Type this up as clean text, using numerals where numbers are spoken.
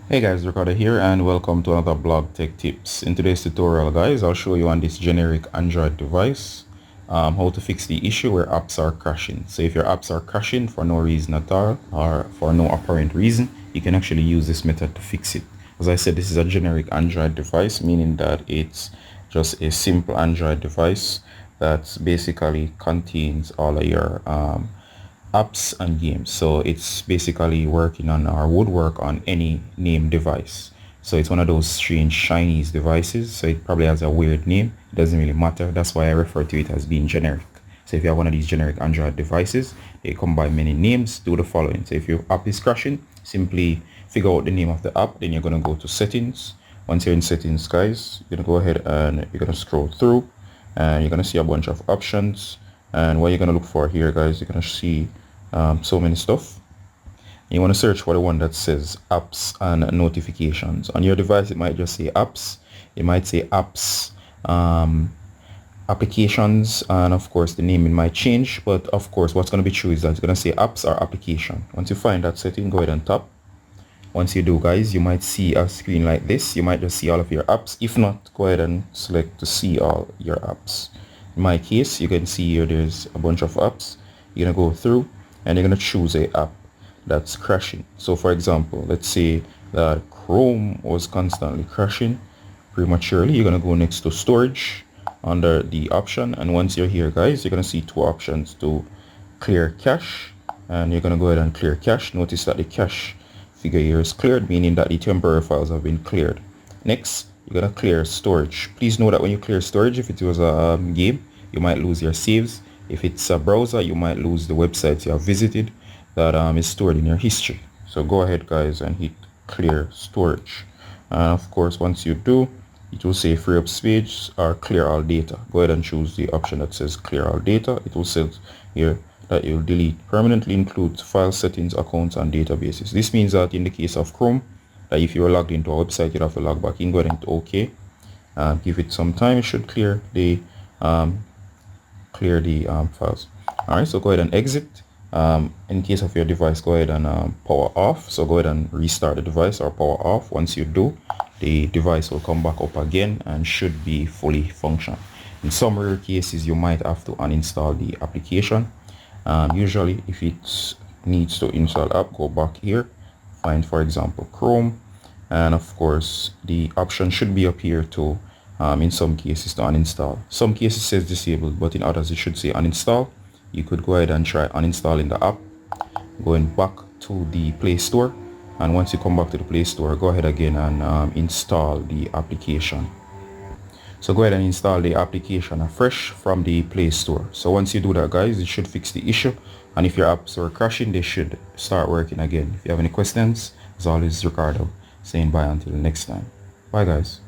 Hey guys, Ricardo here and welcome to another blog tech tips. In today's tutorial guys, I'll show you on this generic Android device how to fix the issue where apps are crashing. So if your apps are crashing for no reason at all or for no apparent reason, you can actually use this method to fix it. As I said, this is a generic Android device, meaning that it's just a simple Android device that basically contains all of your apps and games. So it's basically working on or would work on any name device. So it's one of those strange Chinese devices. So it probably has a weird name. It doesn't really matter. That's why I refer to it as being generic. So if you have one of these generic Android devices, they come by many names. Do the following. So if your app is crashing, simply figure out the name of the app. Then you're going to go to settings. Once you're in settings, guys, you're going to go ahead and you're going to scroll through and you're going to see a bunch of options. And what you're going to look for here, guys, you're going to see so many stuff. You want to search for the one that says apps and notifications. On your device, it might just say apps. It might say apps, applications, and of course the naming might change. But of course, what's going to be true is that it's going to say apps or application. Once you find that setting, go ahead and tap. Once you do, guys, you might see a screen like this. You might just see all of your apps. If not, go ahead and select to see all your apps. In my case, you can see here there's a bunch of apps. You're going to go through and you're going to choose a app that's crashing. So for example, let's say that Chrome was constantly crashing prematurely. You're going to go next to storage under the option, and once you're here, guys, you're going to see two options to clear cache, and you're going to go ahead and clear cache. Notice that the cache figure here is cleared, meaning that the temporary files have been cleared. Next, you're going to clear storage. Please know that when you clear storage, if it was a game, you might lose your saves. If it's a browser, you might lose the websites you have visited that is stored in your history. So go ahead, guys, and hit clear storage. And of course, once you do, it will say free up space or clear all data. Go ahead and choose the option that says clear all data. It will say here that it will delete permanently include file settings, accounts, and databases. This means that in the case of Chrome, that if you were logged into a website, you'd have to log back in. Go ahead and hit OK. Give it some time. It should clear the files. Alright, so go ahead and exit. In case of your device, go ahead and power off. So go ahead and restart the device or power off. Once you do, the device will come back up again and should be fully functional. In some rare cases, you might have to uninstall the application. Usually if it needs to install app, go back here, find for example Chrome, and of course the option should be up here to in some cases to uninstall. Some cases says disabled, but in others it should say uninstall. You could go ahead and try uninstalling the app, going back to the Play Store, and once you come back to the Play Store, go ahead again and install the application. So go ahead and install the application afresh from the Play Store. So once you do that, guys, it should fix the issue, and if your apps are crashing, they should start working again. If you have any questions, as always, Ricardo saying bye until next time. Bye guys.